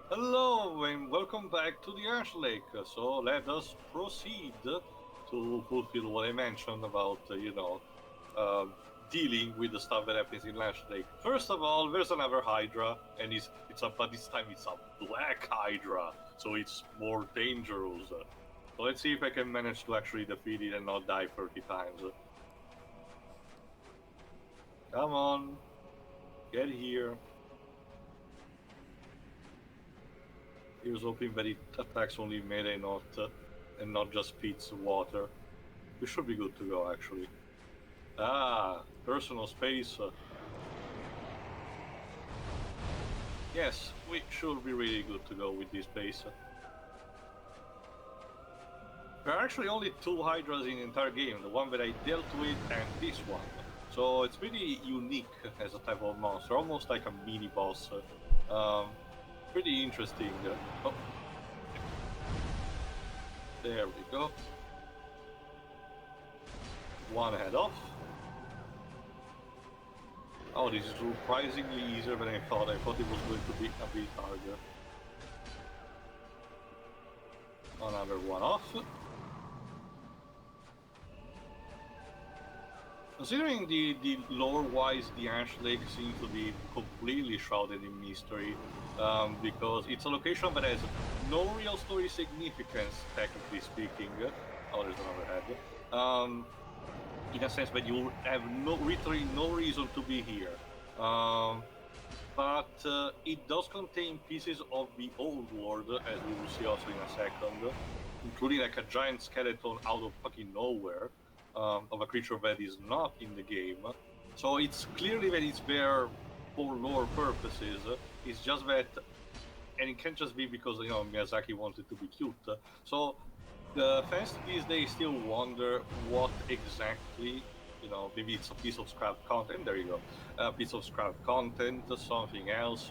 Hello and welcome back to the Ash Lake. So let us proceed to fulfill what I mentioned about, um, dealing with the stuff that happens in Ash Lake. First of all, there's another Hydra, and but this time it's a black Hydra, so it's more dangerous. So let's see if I can manage to actually defeat it and not die 30 times. Come on, get here. Here's hoping that it attacks only melee, and not just spits water. We should be good to go, actually. Ah, personal space. Yes, we should be really good to go with this base. There are actually only two Hydras in the entire game, the one that I dealt with and this one. So it's pretty unique as a type of monster, almost like a mini boss. Pretty interesting. Oh, there we go. One head off. Oh, this is surprisingly easier than I thought. I thought it was going to be a bit harder. Another one off. Considering the lore-wise, the Ash Lake seems to be completely shrouded in mystery, because it's a location that has no real story significance, technically speaking. Oh, there's another head. In a sense that you have literally no reason to be here. But it does contain pieces of the old world, as we will see also in a second, including like a giant skeleton out of fucking nowhere, of a creature that is not in the game. So it's clearly that it's there for lore purposes. It's just that, and it can't just be because Miyazaki wanted to be cute. So the fans these days still wonder what exactly, maybe it's a piece of scrap content. There you go, a piece of scrap content, something else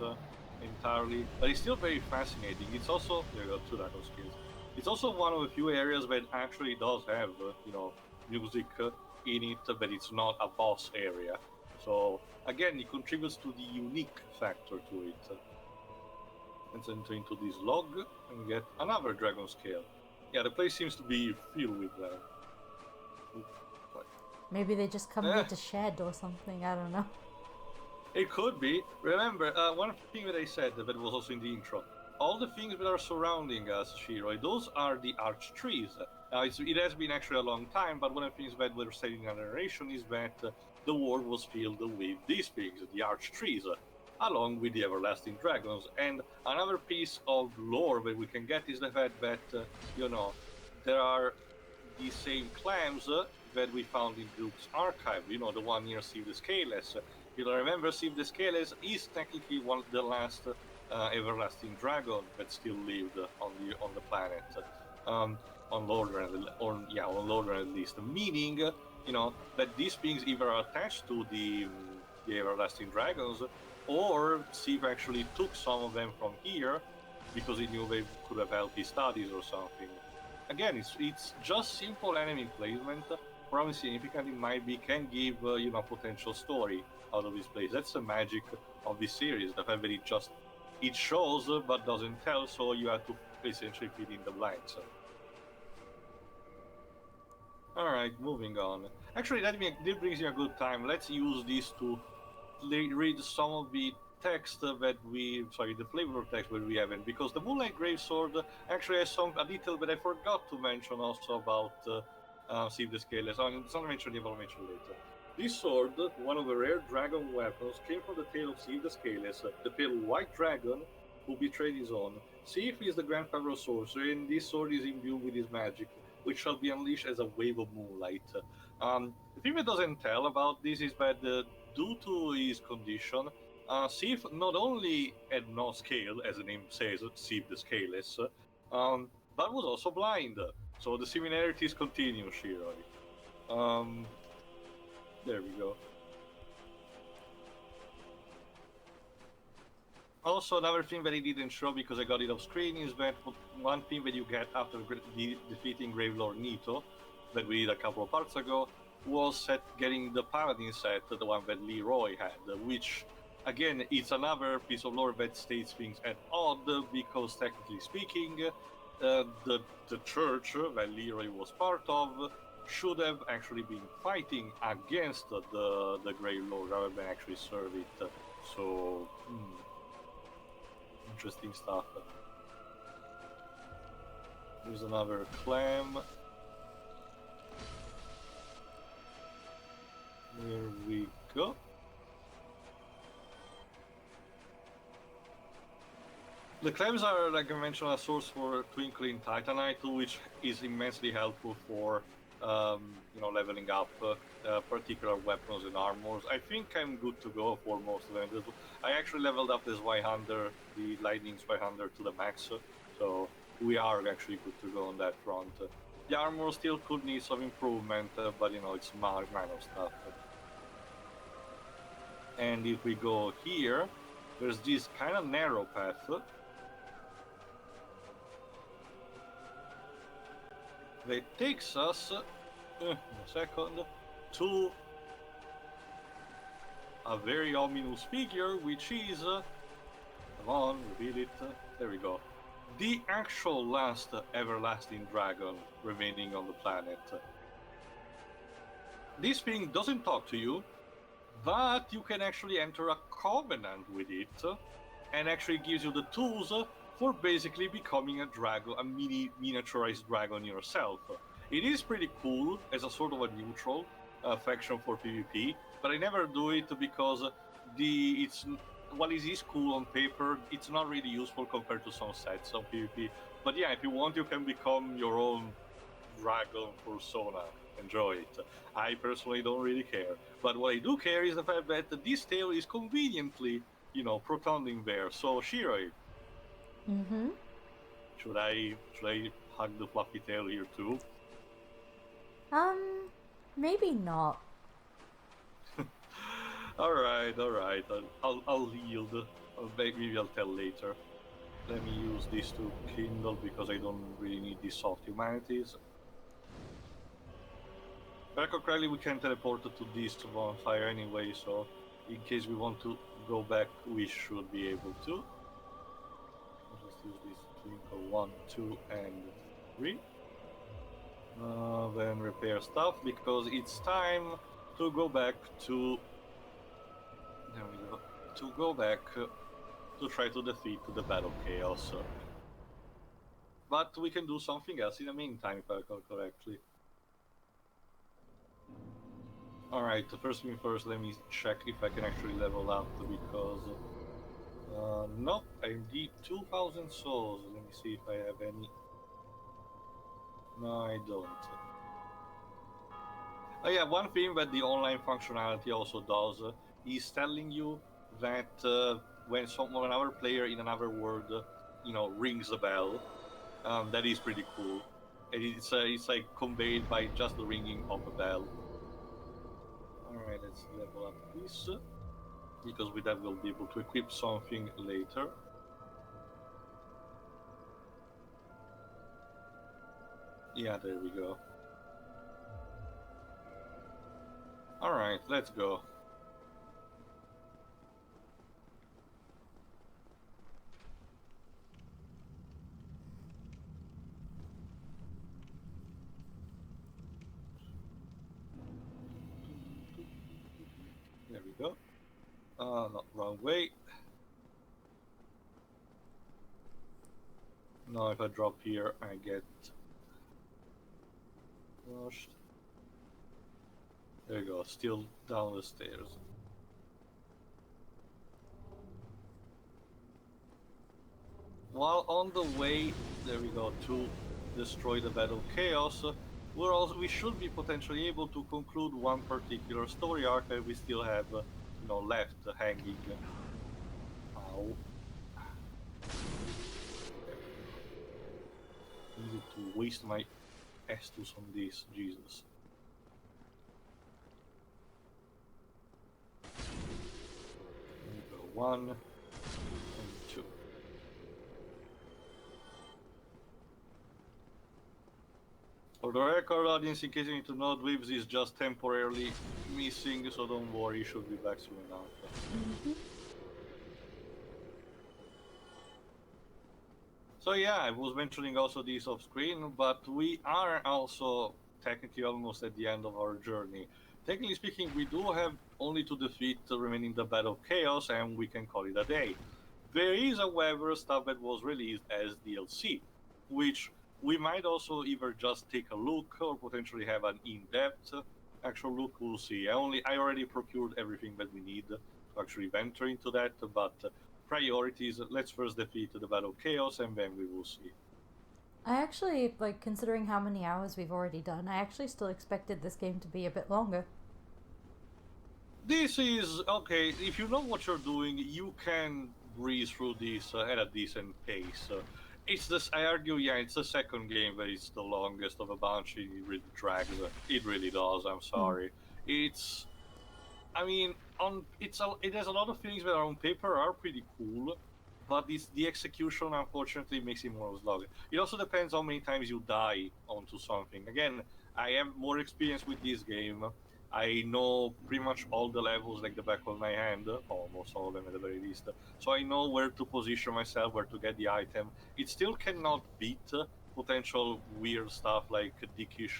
entirely. But it's still very fascinating. It's also there you go, two Dragon skills. It's also one of the few areas that actually does have, music in it, but it's not a boss area. So again, it contributes to the unique factor to it. Let's enter into this log and get another dragon scale. Yeah, the place seems to be filled with them. Maybe they just come Eh, here to shed or something. I don't know. it could be. Remember, one thing that I said that was also in the intro. All the things that are surrounding us, Shiroi, those are the arch trees. It has been actually a long time, but one of the things that we're saying in our narration is that the world was filled with these things, the arch trees, along with the everlasting dragons. And another piece of lore that we can get is the fact that, there are the same clams that we found in Duke's archive, the one near Sieve the Scaleless. You'll remember Sieve the Scaleless is technically one of the last everlasting dragon that still lived on the planet. Um, on Lordran, on Lordran at least. Meaning, that these things either are attached to the everlasting dragons, or Sieve actually took some of them from here because he knew they could have helped his studies or something. Again, it's just simple enemy placement. Probably significant it might be can give potential story out of this place. That's the magic of this series. The fact that it shows but doesn't tell, so you have to essentially fill in the blanks. All right, moving on. Actually, that brings me a good time. Let's use this to read some of the text the flavor text that we haven't, because the Moonlight Gravesword actually has a detail that I forgot to mention also about Steve the Scaleless. It's not mentioned here, but I'll mention later. This sword, one of the rare dragon weapons, came from the tale of Steve the Scaleless, the pale white dragon who betrayed his own. Sif is the grandfather of sorcery, and this sword is imbued with his magic, which shall be unleashed as a wave of moonlight. The thing that doesn't tell about this is that due to his condition, Sif not only had no scale, as the name says, Sif the Scaleless, but was also blind. So the similarities continue, Shiroi. Um, there we go. Also, another thing that I didn't show because I got it off screen is that one thing that you get after defeating Gravelord Nito, that we did a couple of parts ago, was getting the Paladin set, the one that Leroy had, which again, it's another piece of lore that states things at odd because technically speaking, the church that Leroy was part of should have actually been fighting against the Grey Lord rather than actually serve it. So, interesting stuff. There's another clam. There we go. The clams are, like I mentioned, a source for twinkling titanite, which is immensely helpful for, leveling up particular weapons and armors. I think I'm good to go for most of them. I actually leveled up the Zweihander, the Lightning Zweihander, to the max, so we are actually good to go on that front. The armor still could need some improvement, but it's minor stuff. And if we go here, there's this kind of narrow path. That takes us, a second, to a very ominous figure, which is, come on, reveal it, there we go, the actual last everlasting dragon remaining on the planet. This thing doesn't talk to you, but you can actually enter a covenant with it, and actually gives you the tools for basically becoming a dragon, a miniaturized dragon yourself. It is pretty cool as a sort of a neutral faction for PvP, but I never do it because while it is cool on paper, it's not really useful compared to some sets on PvP. But yeah, if you want, you can become your own dragon persona. Enjoy it. I personally don't really care. But what I do care is the fact that this tail is conveniently, protonding there. So Shiroi, Mm-hmm. should I hug the fluffy tail here too? Maybe not. All right. I'll yield. Maybe I'll tell later. Let me use this to kindle because I don't really need these soft humanities. Back correctly, we can teleport to this bonfire anyway, so in case we want to go back, we should be able to. I'll just use this twinkle 1, 2, and 3. Then repair stuff because it's time to go back to. There we go. To go back to try to defeat the Battle Chaos. But we can do something else in the meantime, if I recall correctly. Alright, first thing first, let me check if I can actually level up because. No, I need 2,000 souls. Let me see if I have any. No, I don't. Oh yeah, one thing that the online functionality also does is telling you that when another player in another world, rings a bell, that is pretty cool. And it's like conveyed by just the ringing of a bell. All right, let's level up this because with that we'll be able to equip something later. Yeah, there we go. All right, let's go. There we go. Not wrong way. Now if I drop here, I get rushed. There you go, still down the stairs. While on the way, there we go, to destroy the Battle Chaos, we should be potentially able to conclude one particular story arc that we still have, left hanging. Ow. Needed to waste my Estus on this, Jesus. There we go, 1 and 2. For the record, audience, in case you need to know, Dweebs is just temporarily missing, so don't worry, he should be back soon enough. Mm-hmm. So yeah, I was mentioning also this off screen, but we are also technically almost at the end of our journey. Technically speaking, we do have only to defeat the remaining the Battle of Chaos, and we can call it a day. There is, however, stuff that was released as DLC, which we might also either just take a look or potentially have an in-depth actual look. We'll see. I already procured everything that we need to actually venture into that, but priorities. Let's first defeat the Battle of Chaos, and then we will see. I actually, like, considering how many hours we've already done, I actually still expected this game to be a bit longer. This is okay. If you know what you're doing, you can breeze through this at a decent pace. It's this. I argue, yeah, it's the second game that is the longest of a bunch. It really drags. It really does. I'm Hmm. sorry. It's. I mean, it has a lot of things that are on paper are pretty cool, but the execution unfortunately makes it more slog. It also depends how many times you die onto something. Again, I have more experience with this game. I know pretty much all the levels like the back of my hand, almost all of them at the very least. So I know where to position myself, where to get the item. It still cannot beat potential weird stuff like dickish,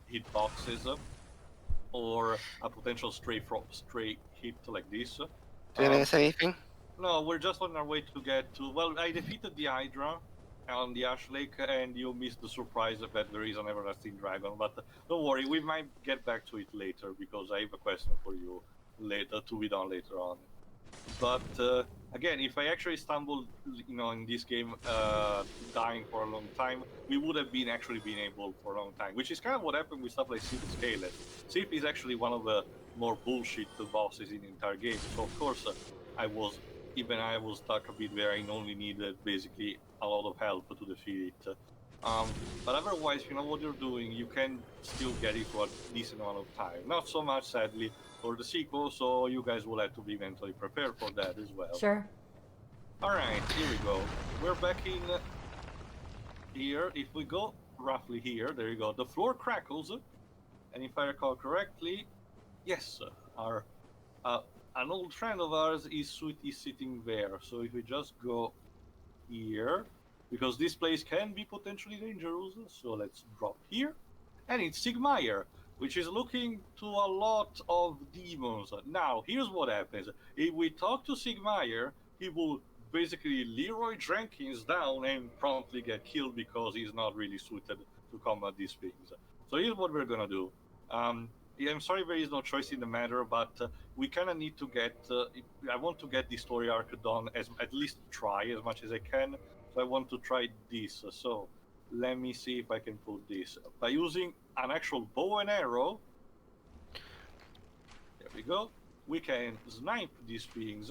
hit boxes or a potential stray hit like this. Do you want to Um, say anything? no, we're just on our way to get to. Well, I defeated the Hydra on the Ash Lake, and you missed the surprise that there is an everlasting dragon. But don't worry, we might get back to it later because I have a question for you later to be done later on. But again, if I actually stumbled, in this game, dying for a long time, we would have been actually been able for a long time, which is kind of what happened with stuff like Sith Scaleless. Sith is actually one of the more bullshit bosses in the entire game. So of course, I was stuck a bit where I only needed basically a lot of help to defeat it. But otherwise, if you know what you're doing, you can still get it for a decent amount of time. Not so much, sadly, for the sequel, so you guys will have to be mentally prepared for that as well. Sure. Alright, here we go. We're back in here. If we go roughly here, there you go. The floor crackles, and if I recall correctly, yes, our an old friend of ours is sitting there. So if we just go here, because this place can be potentially dangerous, so let's drop here. And it's Siegmeyer, which is looking to a lot of demons. Now, here's what happens. If we talk to Siegmeyer, he will basically Leroy Jenkins down and promptly get killed because he's not really suited to combat these things. So here's what we're gonna do. Yeah, I'm sorry there is no choice in the matter, but we kind of need to get. I want to get the story arc done as at least try as much as I can. So I want to try this. So let me see if I can put this by using an actual bow and arrow. There we go. We can snipe these things.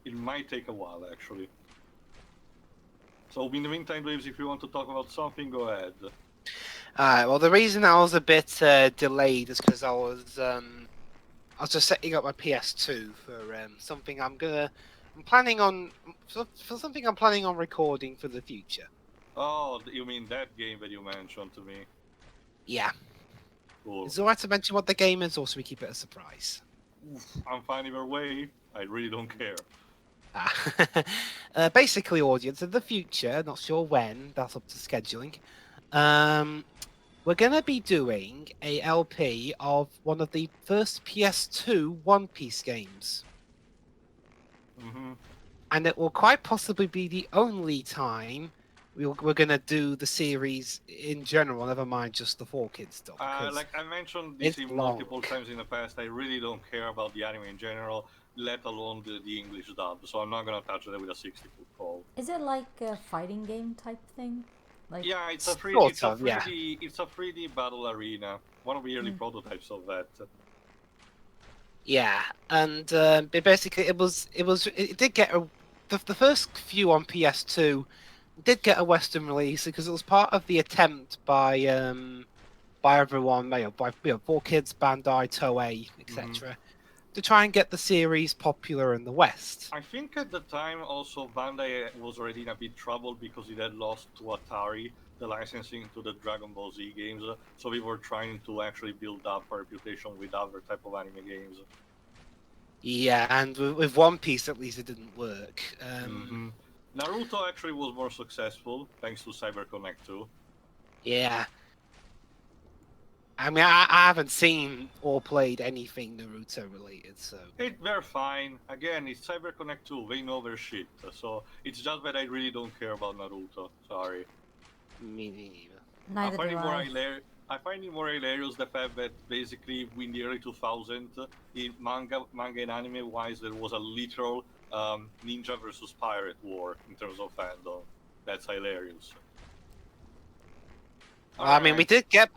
It might take a while, actually. So in the meantime, Reeves, if you want to talk about something, go ahead. Well, the reason I was a bit delayed is because I was just setting up my PS2 for something I'm planning on for something I'm planning on recording for the future. Oh, you mean that game that you mentioned to me? Yeah. Cool. It's alright to mention what the game is, or should we keep it a surprise? I'm fine either way. I really don't care. Basically, audience, in the future, not sure when, that's up to scheduling. We're going to be doing a LP of one of the first PS2 One Piece games. Mm-hmm. And it will quite possibly be the only time we're going to do the series in general, never mind just the 4Kids stuff. Like I mentioned this it's multiple long. times in the past, I really don't care about the anime in general, let alone the English dub. So I'm not gonna touch it with a 60-foot pole. Is it like a fighting game type thing? Like, Yeah, it's a Sort of, yeah. 3D battle arena. One of the early prototypes of that. Yeah, and it did get the first few on PS2 did get a Western release because it was part of the attempt by everyone, by 4Kids, Bandai, Toei, etc., to try and get the series popular in the West. I think at the time also Bandai was already in a bit trouble because it had lost to Atari the licensing to the Dragon Ball Z games. So we were trying to actually build up a reputation with other type of anime games. Yeah, and with One Piece at least it didn't work. Naruto actually was more successful thanks to CyberConnect 2. Yeah. I mean, I haven't seen or played anything Naruto related, so. They're fine. Again, it's CyberConnect 2. They know their shit. So it's just that I really don't care about Naruto. Sorry. Me neither. Neither do I find it more hilarious the fact that basically in the early 2000s, in manga and anime wise, there was a literal ninja versus pirate war in terms of fandom. That's hilarious. I mean, we did get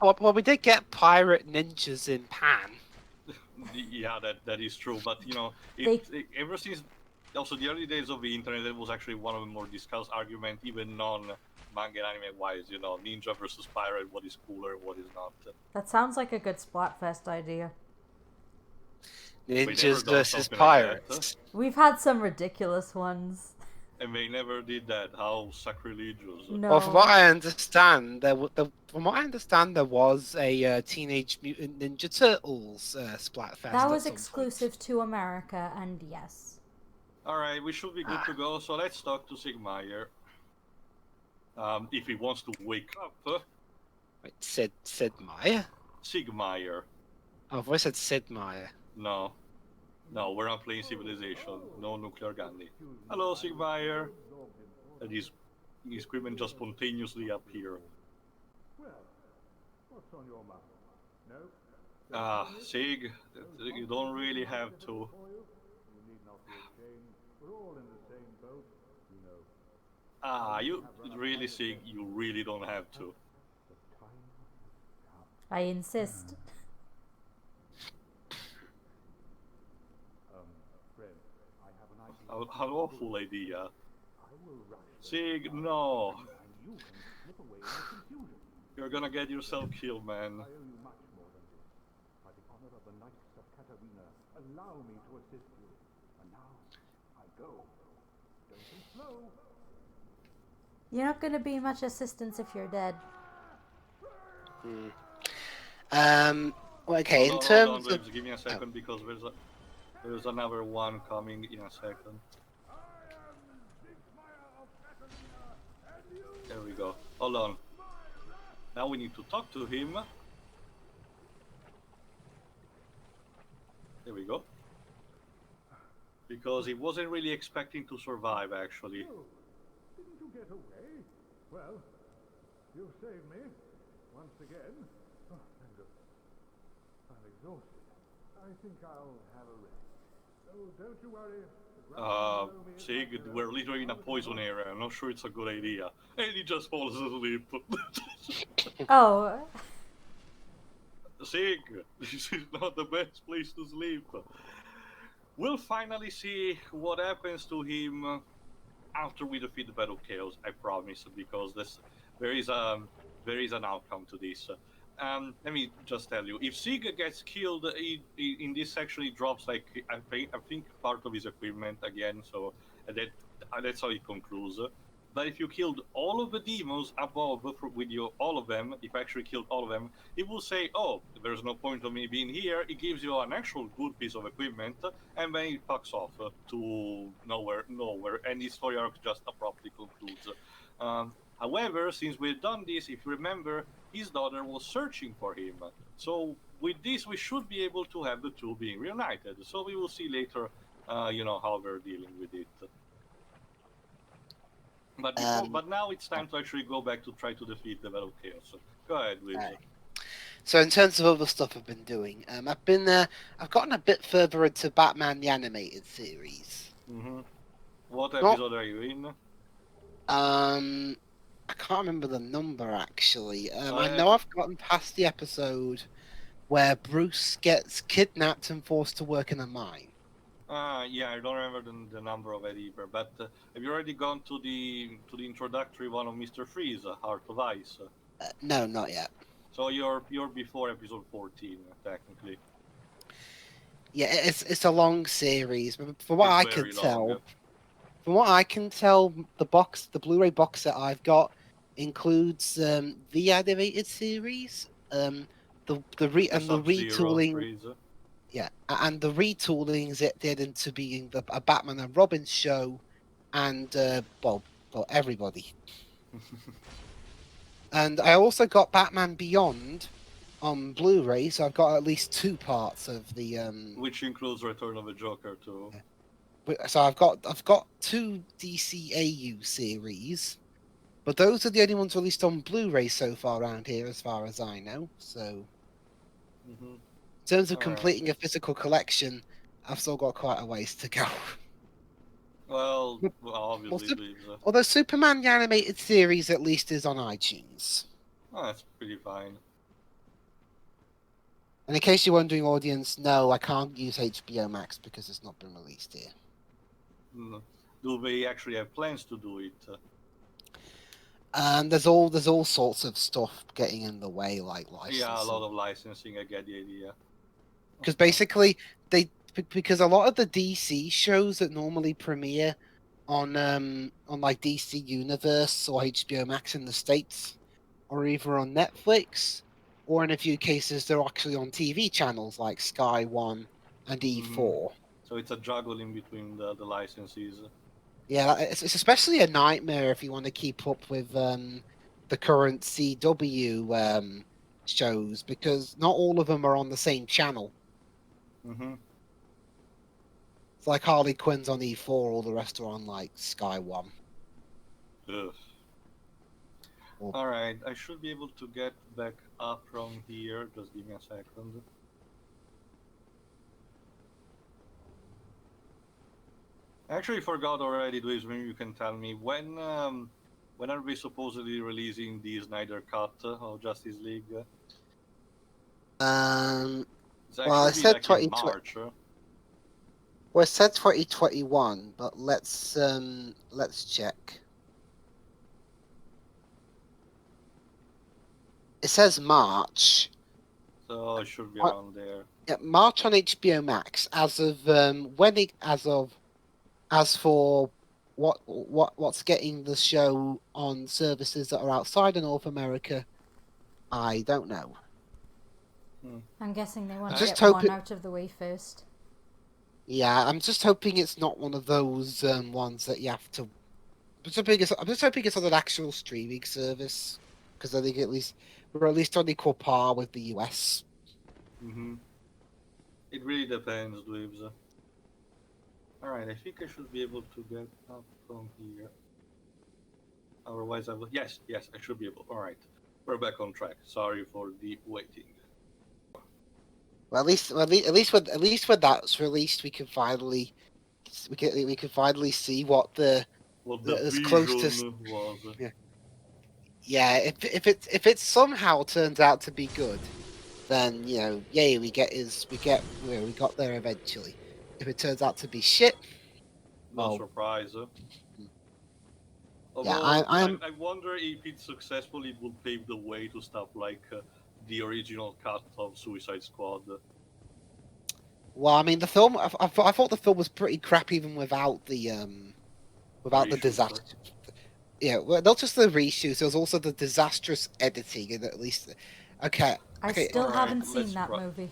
pirate ninjas in Pan. Yeah, that is true. But you know, ever since also the early days of the internet, it was actually one of the more discussed arguments, even non manga and anime wise. You know, ninja versus pirate. What is cooler? What is not? That sounds like a good Splatfest idea. Ninjas versus pirates. Like we've had some ridiculous ones. And they never did that. How sacrilegious! No. Well, from what I understand, there was a Teenage Mutant Ninja Turtles Splatfest. That was exclusive to America, and yes. All right, we should be good to go. So let's talk to Siegmeyer. If he wants to wake up. Wait, Siegmeyer? Siegmeyer. Oh, I've always said Siegmeyer. No, we're not playing Civilization. No nuclear gunny. Hello, Siegmeyer. And his equipment just spontaneously appear. What's on your mind? No? Sig, you don't really have to. You need not be ashamed. We're all in the same boat, you know. You really, Sig, you really don't have to. I insist. Friend, I have an idea. An awful idea. Sig, no. You can slip away in the confusion. You're gonna get yourself killed, man. I owe you much more than this. By the honor of the Knights of Katarina, allow me to assist you. And now, I go. Don't be slow. You're not going to be much assistance if you're dead. Okay, hold on, James, give me a second because there's another one coming in a second. There we go. Hold on. Now we need to talk to him. There we go. Because he wasn't really expecting to survive, actually. Oh, didn't you get away? Well, you saved me. Once again. Oh, thank goodness. I'm exhausted. I think I'll have a rest. Oh, don't you worry. Sig, we're literally in a poison area. I'm not sure it's a good idea. And he just falls asleep. Oh. Sig, this is not the best place to sleep. We'll finally see what happens to him after we defeat the Battle of Chaos, I promise, because there is an outcome to this. Let me just tell you, if Sig gets killed, in this section he drops like I think part of his equipment again. So that's how it concludes. But if you killed all of the demons above with all of them, if I actually killed all of them, it will say, "Oh, there's no point of me being here." It gives you an actual good piece of equipment, and then it fucks off to nowhere, and the story arc just abruptly concludes. However, since we've done this, if you remember, his daughter was searching for him. So with this, we should be able to have the two being reunited. So we will see later, how they're dealing with it. But now it's time to actually go back to try to defeat the Battle of Chaos. So go ahead, Luis. Right. So in terms of other stuff I've been doing, I've gotten a bit further into Batman the Animated Series. Mm-hmm. What episode are you in? I can't remember the number actually. I know I've gotten past the episode where Bruce gets kidnapped and forced to work in a mine. Yeah, I don't remember the number of it either. But have you already gone to the introductory one of Mr. Freeze, Heart of Ice? No, not yet. So you're before episode 14, technically. Yeah, it's a long series, but from what I can tell, the Blu-ray box set I've got includes the animated series, the retooling. Yeah, and the retoolings it did into being a Batman and Robin show, and well, everybody. And I also got Batman Beyond on Blu-ray, so I've got at least 2 parts of the Which includes Return of the Joker too. So I've got 2 DCAU series, but those are the only ones released on Blu-ray so far around here, as far as I know. So Mm-hmm. in terms of All right. completing a physical collection, I've still got quite a ways to go. Well, Well, obviously, leaves. Although Superman the Animated Series at least is on iTunes. Oh, that's pretty fine. And in case you're wondering, audience, no, I can't use HBO Max because it's not been released here. Do they actually have plans to do it? And there's all sorts of stuff getting in the way, like licensing. Yeah, a lot of licensing. I get the idea. Because basically, because a lot of the DC shows that normally premiere on like DC Universe or HBO Max in the States are either on Netflix, or in a few cases they're actually on TV channels like Sky One and E4. So it's a juggling between the licenses. Yeah, it's especially a nightmare if you want to keep up with the current CW shows, because not all of them are on the same channel. Mm-hmm. It's like Harley Quinn's on E4, all the rest are on like Sky One. Ugh. Oh. All right, I should be able to get back up from here. Just give me a second. I actually forgot already, Dweez, maybe you can tell me when are we supposedly releasing the Snyder Cut of Justice League? It's actually Well, it said like in March. Well, it said 2021, but let's check. It says March. So it should be around there. Yeah, March on HBO Max. As for what's getting the show on services that are outside of North America, I don't know. I'm guessing they want to Just get hope one it- out of the way first. Yeah, I'm just hoping it's not one of those ones that you have to. I'm just hoping it's on an actual streaming service, because I think we're at least on equal par with the US. Mm-hmm. It really depends, Dweebs. Alright, I think I should be able to get up from here. Otherwise I will... Yes, I should be able. Alright, we're back on track. Sorry for the waiting. Well, at least when that's released, we can finally see what the as close to was. yeah. If it somehow turns out to be good, then yay, we got there eventually. If it turns out to be shit, No surprise. Yeah, I wonder if it's successful, it will pave the way to stuff like the original cut of Suicide Squad. Well, I mean, the film. I thought the film was pretty crap even without the disaster. Yeah, well, not just the reshoots. There was also the disastrous editing, and at least, okay. I still haven't seen that movie.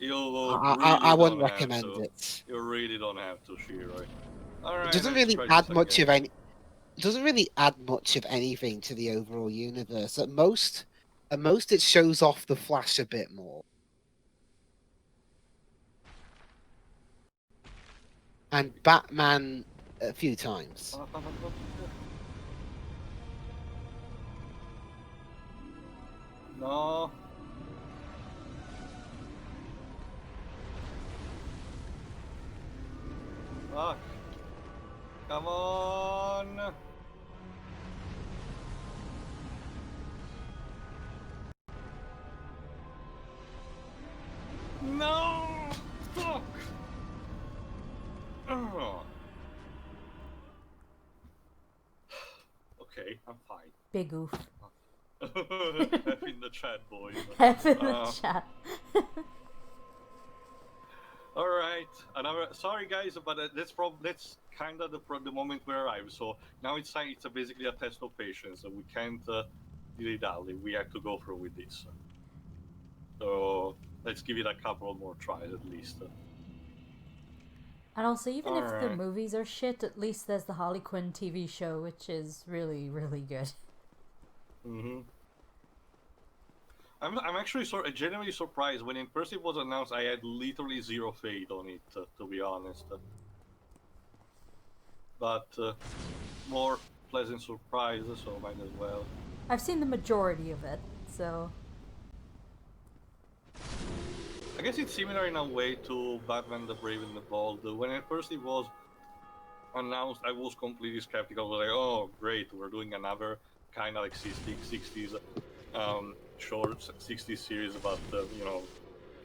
I wouldn't recommend it. You really don't have to, Shiro. Alright, It doesn't really add much of any. It doesn't really add much of anything to the overall universe. At most, it shows off the Flash a bit more. And Batman a few times. No. Fuck. Come on. No. Fuck. Oh. Okay, I'm fine. Big oof. F in the chat, boys. F in the chat. All right, sorry guys, but that's kind of the moment we arrived. So now it's basically a test of patience. So we can't dilly-dally. We have to go through with this. So let's give it a couple more tries at least. And also, even if the Alright. movies are shit, at least there's the Harley Quinn TV show, which is really, really good. Mm-hmm. I'm actually genuinely surprised when in person it was announced. I had literally zero faith on it, to be honest. But more pleasant surprise, so might as well. I've seen the majority of it, so I guess it's similar in a way to Batman the Brave and the Bold. When it first it was announced, I was completely skeptical. I was like, oh, great, we're doing another kind of like 60s short 60s series about,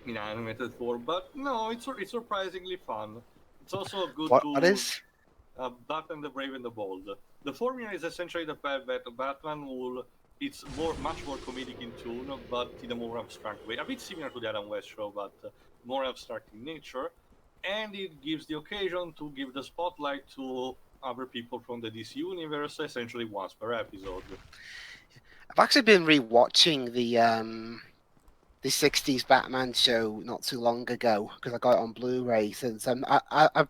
in animated form. But no, it's surprisingly fun. It's also good What to is? Batman the Brave and the Bold. The formula is essentially the fact that Batman will. It's much more comedic in tune, but in a more abstract way. A bit similar to the Adam West show, but more abstract in nature. And it gives the occasion to give the spotlight to other people from the DC universe, essentially once per episode. I've actually been rewatching the '60s Batman show not too long ago because I got it on Blu-ray. Since I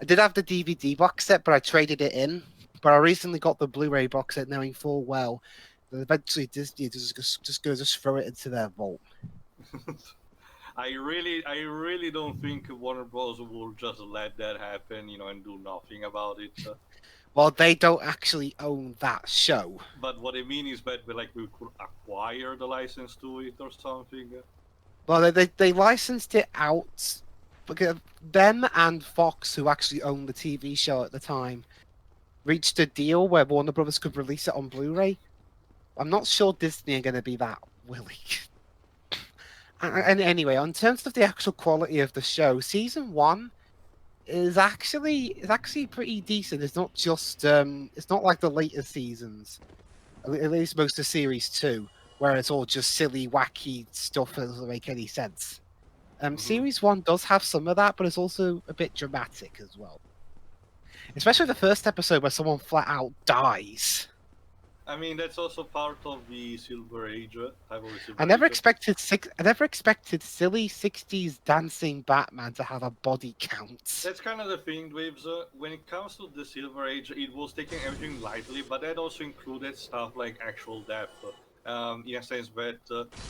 did have the DVD box set, but I traded it in. But I recently got the Blu-ray box set, knowing full well that eventually Disney just gonna throw it into their vault. I really don't think Warner Bros. Will just let that happen, and do nothing about it. Well, they don't actually own that show. But what I mean is that we could acquire the license to it or something. Well, they licensed it out because them and Fox, who actually owned the TV show at the time, reached a deal where Warner Brothers could release it on Blu-ray. I'm not sure Disney are going to be that willing. And anyway, in terms of the actual quality of the show, season 1 is actually pretty decent. It's not just it's not like the later seasons. At least most of series 2, where it's all just silly, wacky stuff that doesn't make any sense. Series 1 does have some of that, but it's also a bit dramatic as well. Especially the first episode where someone flat out dies. I mean, that's also part of the Silver Age type of the Silver I never Age. expected silly '60s dancing Batman to have a body count. That's kind of the thing, Waves. When it comes to the Silver Age, it was taking everything lightly, but that also included stuff like actual death. In a sense that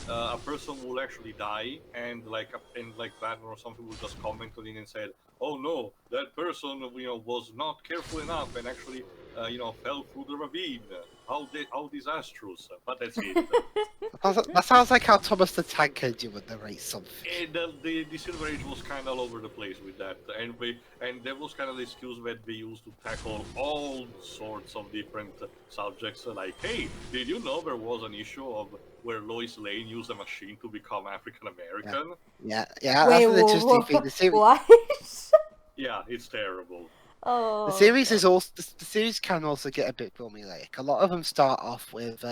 a person will actually die, and Batman or something will just comment on it and said, "Oh no, that person was not careful enough and actually fell through the ravine. How disastrous!" But that's it. That sounds like how Thomas the Tank Engine would narrate something. And the Silver Age was kind of all over the place with that, and that was kind of the excuse that they used to tackle all sorts of different subjects. Like, hey, did you know there was an issue of where Lois Lane used a machine to become African American? Yeah. wait, That's an interesting thing. what? Yeah, it's terrible. Oh, The series God. is also the series can also get a bit formulaic. A lot of them start off with,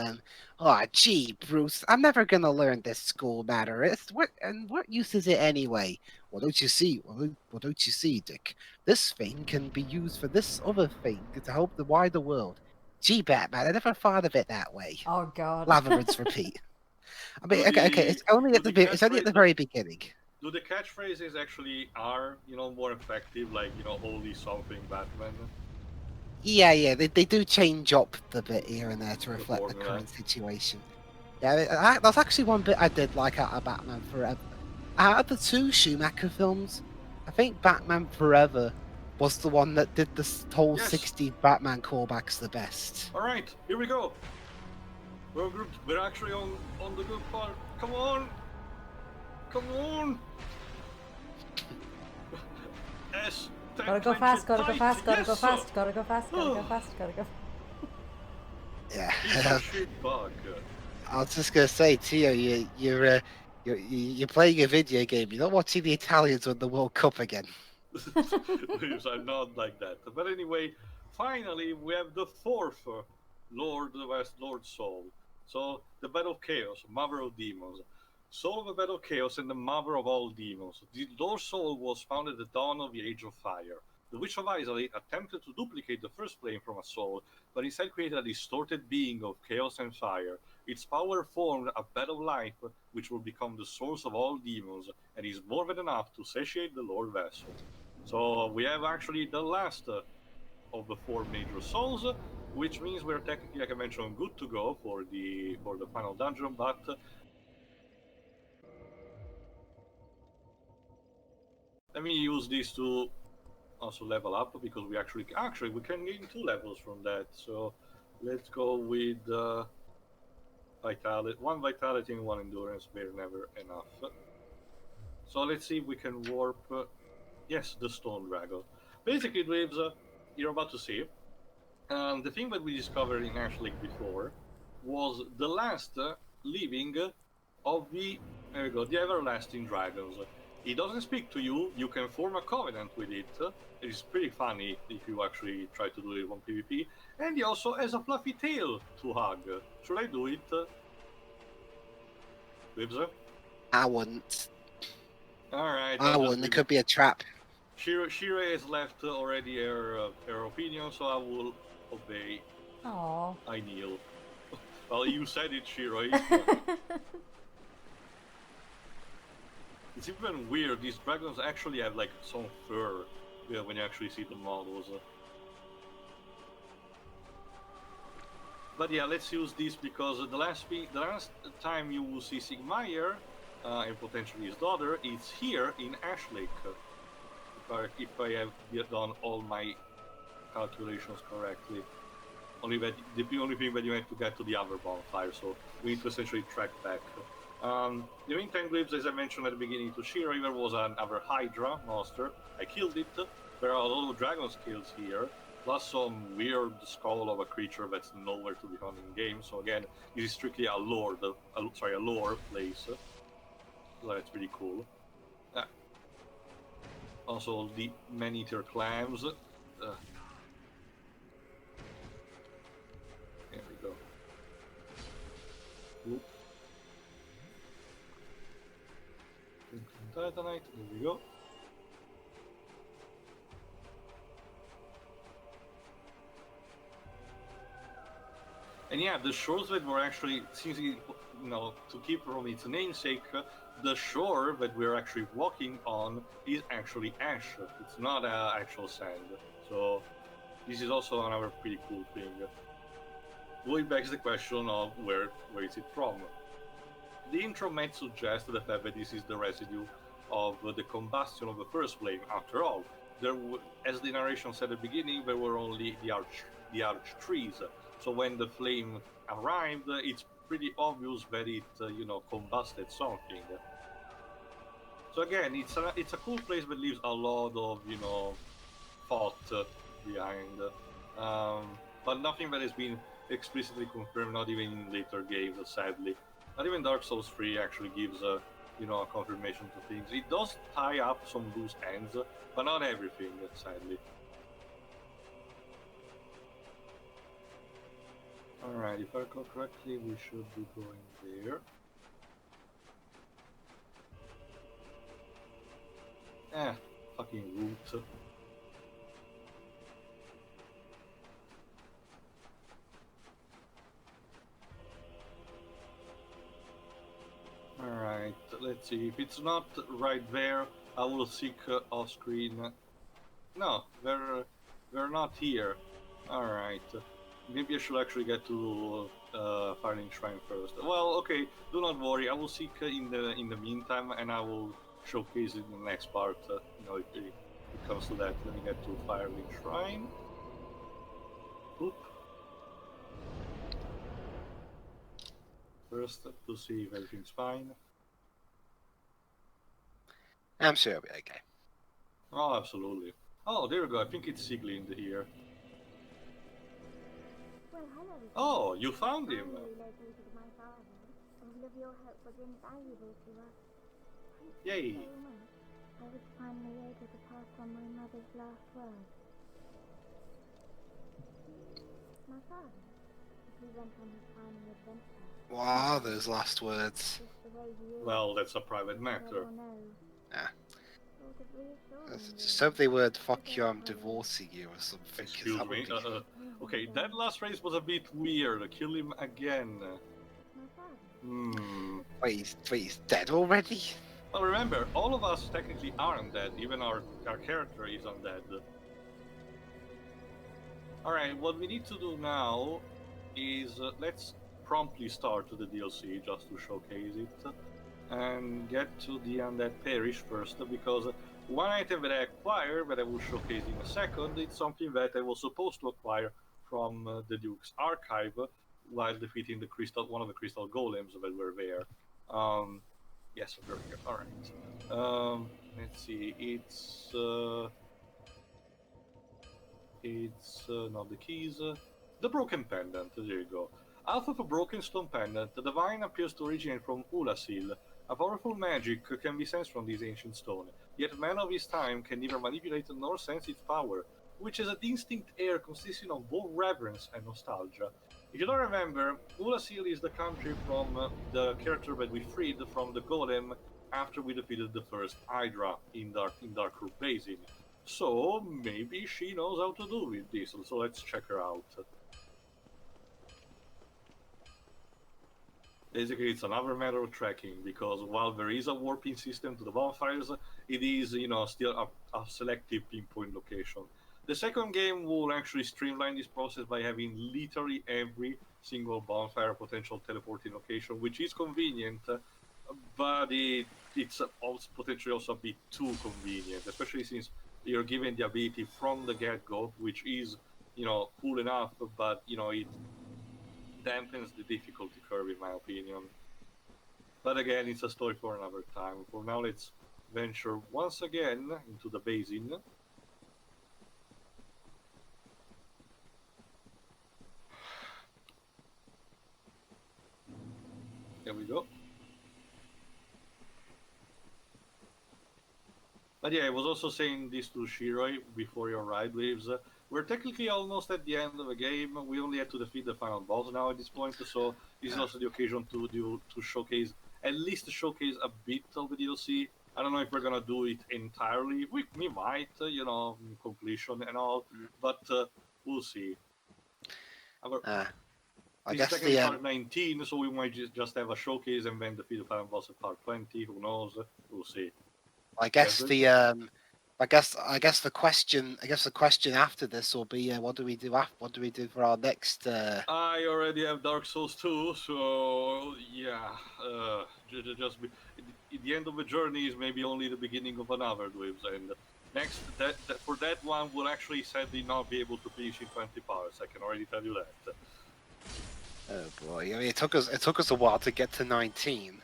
"Oh, gee, Bruce, I'm never gonna learn this school matter. What use is it anyway? Well, don't you see? Well, don't you see, Dick? This thing can be used for this other thing to help the wider world. Gee, Batman, I never thought of it that way." Oh, God. Lather, rinse, repeat. I mean, Do okay, the it's only do at the it's only at the catchphrase very beginning. do the catchphrases actually are more effective? Like holy something Batman. Yeah, they do change up the bit here and there to reflect the formula. current situation. Yeah, that's actually one bit I did like out of Batman Forever. Out of the 2 Schumacher films, I think Batman Forever was the one that did this whole Yes. 60 Batman callbacks the best. All right, here we go. We're actually on the good part. Come on. S. Gotta go fast, gotta go fast, gotta Yes, go sir. fast, gotta go fast, gotta go fast, gotta go. Yeah, Piece of shit bug. I was just gonna say, Tio, you're playing a video game. You're not watching the Italians win the World Cup again. I'm not like that. But anyway, finally we have the 4th Lord Soul. So the Battle of Chaos, Mother of Demons. Soul of the Battle of Chaos and the Mother of all Demons. The Lord Soul was found at the dawn of the Age of Fire. The Witch of Izalith attempted to duplicate the first plane from a soul, but instead created a distorted being of chaos and fire. Its power formed a bed of light, which will become the source of all demons, and is more than enough to satiate the Lordvessel. So we have actually the last of the 4 major souls, which means we're technically, like I mentioned, good to go for the final dungeon. But let me use this to also level up, because we actually we can gain 2 levels from that. So let's go with vitality, 1 vitality and 1 endurance. They're never enough. So let's see if we can warp. Yes, the stone dragon. Basically, Waves, you're about to see. The thing that we discovered in Ash Lake before was the last living of the the everlasting dragons. He doesn't speak to you. You can form a covenant with it. It is pretty funny if you actually try to do it on PvP. And he also has a fluffy tail to hug. Should I do it? Waves? I wouldn't. Alright. I wouldn't. It could be a trap. Shira has left already her opinion, so I will obey. Aww. I kneel. Well, you said it, Shira. It's even weird. These dragons actually have like some fur when you actually see the models. But yeah, let's use this because the last time you will see Siegmeyer and potentially his daughter is here in Ash Lake. If I have done all my calculations correctly. The only thing that you have to get to the other bonfire, so we need to essentially track back. The meantime, Glibs, as I mentioned at the beginning to Shira, there was another Hydra monster. I killed it. There are a lot of dragon skills here, plus some weird skull of a creature that's nowhere to be found in game. So again, this is strictly a lore place. So that's pretty cool. Also, the man-eater clams. There we go. Oop. Titanite, there we go. And yeah, the shores that were actually, to keep from its namesake, the shore that we're actually walking on is actually ash. It's not actual sand. So this is also another pretty cool thing. Going back to the question of where is it from? The intro might suggest the fact that this is the residue of the combustion of the first flame. After all, as the narration said at the beginning, there were only the arch trees. So when the flame arrived, it's pretty obvious that it, combusted something. So again, it's a cool place that leaves a lot of, thought behind. But nothing that has been explicitly confirmed, not even in later games, sadly. Not even Dark Souls 3 actually gives a confirmation to things. It does tie up some loose ends, but not everything, sadly. Alright, if I recall correctly, we should be going there. Fucking root. Alright, let's see. If it's not right there, I will seek off screen. No, they're not here. Alright. Maybe I should actually get to Firelink Shrine first. Well, okay, do not worry. I will seek in the meantime, and I will showcase it in the next part. If it comes to that. Let me get to Firelink Shrine. Oop. First, to see if everything's fine. I'm sure it'll be okay. Oh, absolutely. Oh, there we go. I think it's Sieglind here. Well, hello. Oh, you found him. Finally located my father. All of your help was invaluable to us. Thank Yay. you so much. I was finally able to pass on my mother's last words. My father, he went on his final adventure. What are those last words? Just the way he is. Well, that's a private matter. Never know. Yeah. Sort of reassuring, Just hope they word "fuck you, I'm divorcing you" or something. 'cause Excuse that would me. be- Okay, that last phrase was a bit weird. Kill him again. My Hmm. Wait, he's dead already? Well, remember, all of us technically are undead. Even our character is undead. Alright, what we need to do now is let's promptly start the DLC just to showcase it and get to the Undead Parish first, because one item that I acquired that I will showcase in a second, it's something that I was supposed to acquire from the Duke's archive while defeating one of the crystal golems that were there. Yes, we're here. Alright. Let's see, it's not the keys. The broken pendant. There you go. Half of a broken stone pendant, the divine appears to originate from Ulasil. A powerful magic can be sensed from this ancient stone, yet man of his time can neither manipulate nor sense its power, which is a distinct air consisting of both reverence and nostalgia. If you don't remember, Ulasil is the country from the character that we freed from the golem after we defeated the first Hydra in Darkroot Basin. So maybe she knows how to do with this. So let's check her out. Basically, it's another matter of tracking, because while there is a warping system to the bonfires, it is, still a selective pinpoint location. The second game will actually streamline this process by having literally every single bonfire potential teleporting location, which is convenient, but it's also potentially also a bit too convenient, especially since you're given the ability from the get-go, which is, cool enough, but, it dampens the difficulty curve, in my opinion. But again, it's a story for another time. For now, let's venture once again into the basin. There we go. But yeah, I was also saying this to Shiroi before your ride waves. We're technically almost at the end of the game. We only have to defeat the final boss now at this point, so this is also the occasion to showcase, at least showcase a bit of the DLC. I don't know if we're gonna do it entirely. We might, completion and all, but we'll see. I This is guess technically the part 19, so we might just have a showcase and then defeat the final boss at part 20. Who knows? We'll see. I guess Yeah, the the question after this will be what do we do what do we do for our next I already have Dark Souls 2, so yeah. The end of the journey is maybe only the beginning of another, Dwebs, and next for that one we'll actually sadly not be able to finish in 20 parts. I can already tell you that. oh boy, I mean it took us a while to get to 19.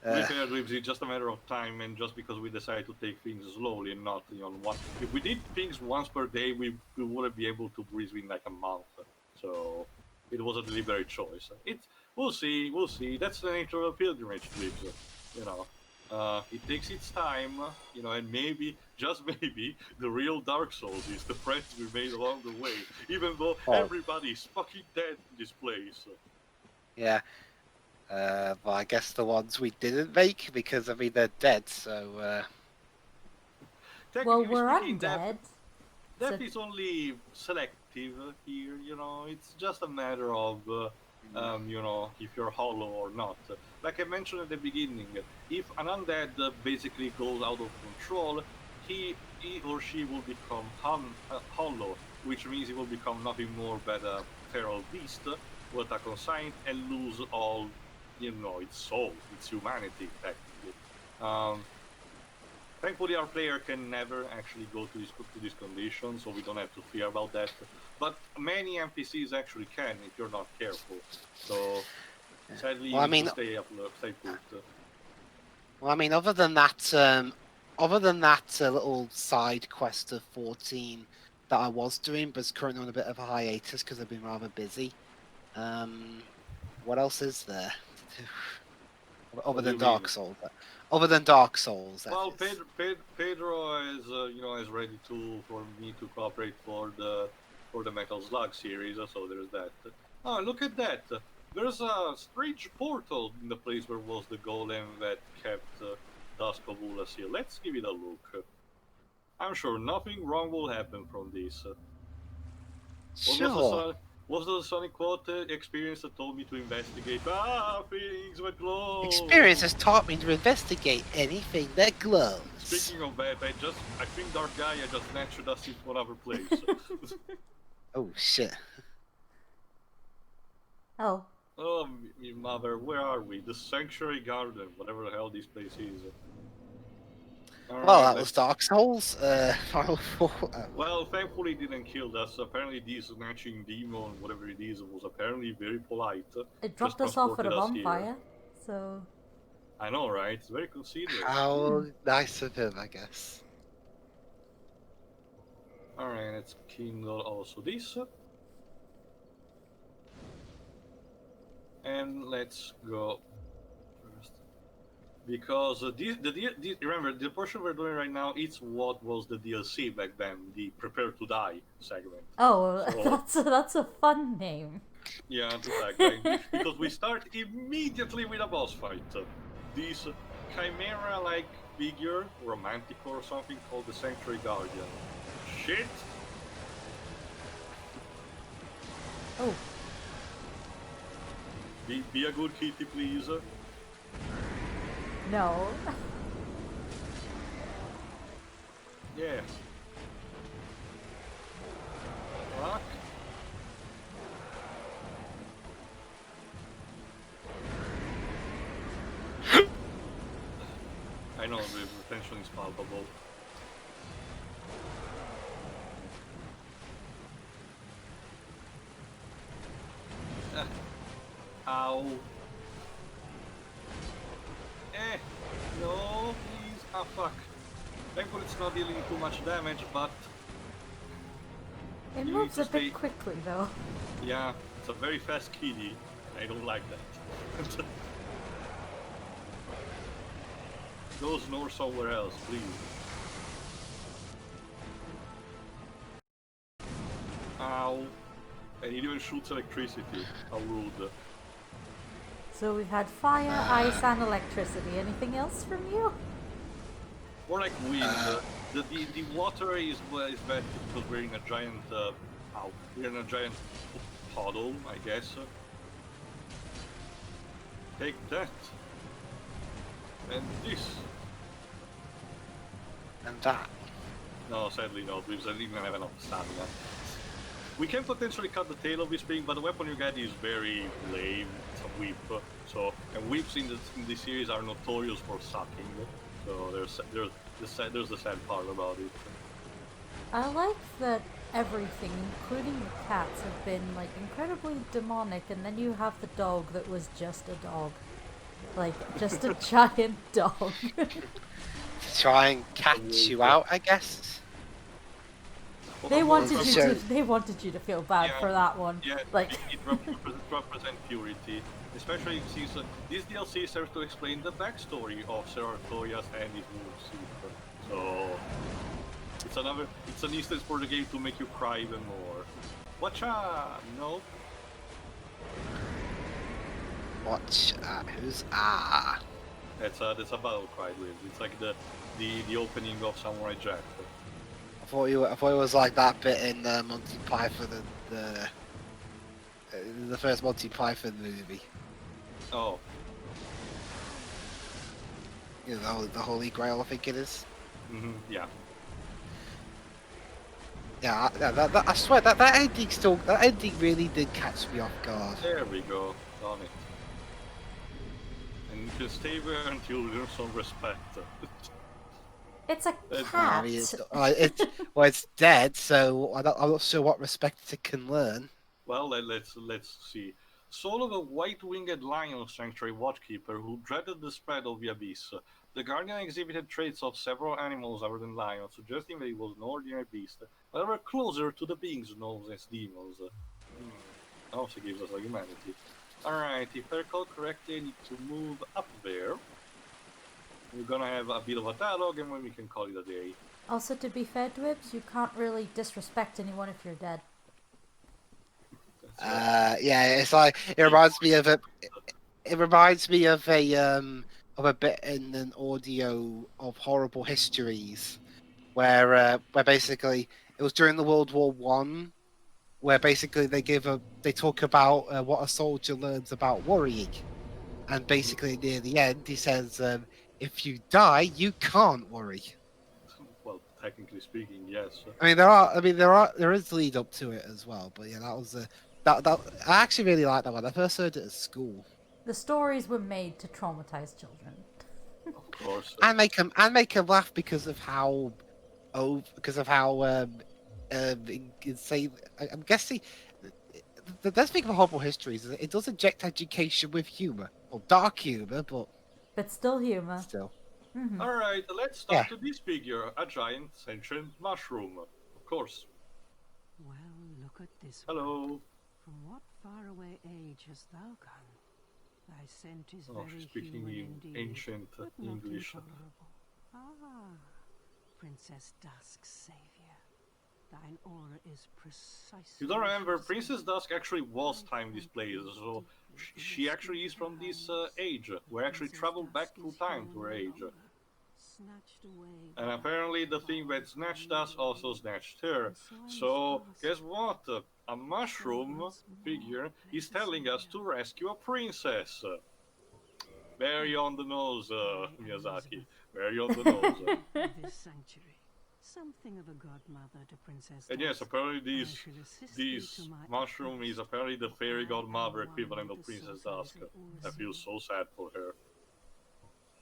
To be fair, Dwebs, it's just a matter of time, and just because we decided to take things slowly and not on one. If we did things once per day, we wouldn't be able to breeze in like a month. So it was a deliberate choice. We'll see. That's the nature of a pilgrimage, Dwebs. It takes its time, and maybe, just maybe, the real Dark Souls is the friends we made along the way, even though everybody's fucking dead in this place. Yeah. Well, I guess the ones we didn't make, because I mean they're dead. So. Well, Technically we're speaking, undead. death is only selective here. It's just a matter of, if you're hollow or not. Like I mentioned at the beginning, if an undead basically goes out of control, he or she will become hollow, which means he will become nothing more but a feral beast, will attack on sight and lose all, its soul, its humanity, technically. Thankfully, our player can never actually go to this condition, so we don't have to fear about that. But many NPCs actually can if you're not careful. So sadly, you need to stay put. Well, I mean, other than that little side quest of 14 that I was doing, but it's currently on a bit of a hiatus because I've been rather busy. What else is there to do? Other than Dark Souls. Other than Dark Souls. Well, Pedro is ready for me to cooperate for the Metal Slug series, so there's that. Oh, look at that! There's a strange portal in the place where was the golem that kept Dusk of Ulasil. Let's give it a look. I'm sure nothing wrong will happen from this. Sure. Was the Sonic quote experience that told me to investigate? Things went close. Experience has taught me to investigate anything that glows. Speaking of that, I think Dark Gaia just snatched us into another place. Oh shit. Oh, Oh, mother, where are we? The Sanctuary Garden, whatever the hell this place is. Well, that was Dark Souls. Final Four. Well, thankfully it didn't kill us. Apparently this snatching demon, whatever it is, was apparently very polite. it dropped us off at a bonfire, so... I know, right? It's very considerate. How nice of him, I guess. Alright, let's kindle also this. And let's go first. Because remember, the portion we're doing right now, it's what was the DLC back then, the Prepare to Die segment. Oh, So- that's a fun name. Yeah, exactly. Because we start immediately with a boss fight. This chimera-like figure, romantic or something, called the Sanctuary Guardian. Shit! Oh, Be a good kitty, please. no. Yes. Fuck. I know the tension is palpable. Ow. No, please. Ah, fuck. Thankfully it's not dealing too much damage, but It You moves need a to bit stay- quickly, though. yeah, it's a very fast kitty. I don't like that. Go snore somewhere else, please. Ow. And it even shoots electricity. How rude. So we've had fire, ice, and electricity. Anything else from you? More like wind. The water is bad because we're in a giant. We're in a giant puddle, I guess. Take that. And this. And that. No, sadly not, because I didn't have enough stamina. We can potentially cut the tail of this thing, but the weapon you get is very lame. It's a whip. So, and whips in this series are notorious for sucking. So there's the sad part about it. I like that everything, including the cats, have been like incredibly demonic, and then you have the dog that was just a dog. Like, just a giant dog. To try and catch you out, I guess. They wanted you Sure. to. They wanted you to feel bad Yeah, for that one. Yeah, Like, it represents purity. Especially since this DLC serves to explain the backstory of Serratorias and his wolf. So it's an instance for the game to make you cry even more. Watcha! No. Watch. Who's That's a battle cry with. It's like the opening of Samurai Jack. I thought it was like that bit in Monty Python, the first Monty Python movie. Oh, You know, the Holy Grail, I think it is. yeah. Yeah, I swear that ending really did catch me off guard. There we go. Done it. And you can stay there until you learn some respect. it's a It's- cat. I mean, it's dead, so I'm not sure what respect it can learn. Well, let's see. Soul of a white-winged lion sanctuary watchkeeper who dreaded the spread of the abyss. The guardian exhibited traits of several animals other than lions, suggesting that he was no ordinary beast, however closer to the beings known as demons. Also gives us a humanity. Alright, if I recall correctly, I need to move up there. We're gonna have a bit of a dialogue and then we can call it a day. Also, to be fair, Dwibs, you can't really disrespect anyone if you're dead. Yeah, it's like it reminds me of a. It reminds me of a bit in an audio of Horrible Histories, where basically it was during the World War One, where basically they talk about what a soldier learns about worrying, and basically near the end he says, "If you die, you can't worry." Well, technically speaking, yes. There is lead up to it as well, but yeah, that was that I actually really like that one. I first heard it at school. The stories were made to traumatize children. Of course. And make them laugh because of how insane. I'm guessing the best thing of horrible histories is that it does inject education with humor, or dark humor, but But still humor. still. All right, let's start with this figure, a giant sentient mushroom. Of course. Well, look at this. Hello. One. From what faraway age hast thou come? Thy scent is Oh, very she's speaking human in indeed, ancient but not English. intolerable. Ah, Princess Dusk's savior. Thine aura is precisely. You don't remember, Princess Dusk actually was time displaced, so she actually is from this age. We actually traveled back through time to her age. And apparently the thing that snatched us also snatched her. So, guess what? A mushroom figure is telling us to rescue a princess. Very on the nose, Miyazaki. Very on the nose. This sanctuary. Something of a godmother to Princess And yes, Dusk. apparently I shall assist thee this to my mushroom is utmost. apparently the fairy godmother I am equivalent one of with the Princess sorceries Dusk. of I feel Ursula. so sad for her.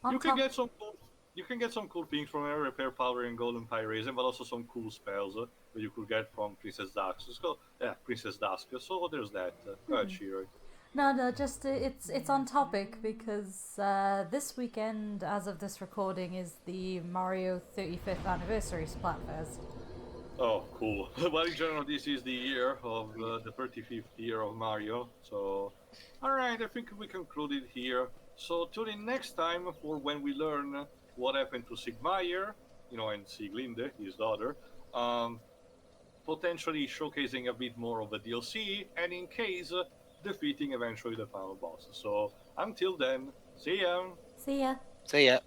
On You can top- get some cool, you can get some cool things from her, repair power and golden pyrazine, but also some cool spells that you could get from Princess Dusk. So, yeah, Princess Dusk. So there's that. Go ahead, Shiro. No, just it's on topic because this weekend, as of this recording, is the Mario 35th anniversary Splatfest. Oh, cool. Well, in general, this is the year of the 35th year of Mario. So, alright, I think we concluded here. So, tune in next time for when we learn what happened to Siegmeyer, and Sieglinde, his daughter. Potentially showcasing a bit more of the DLC, and in case, defeating eventually the final boss. So, until then, see ya! See ya. See ya.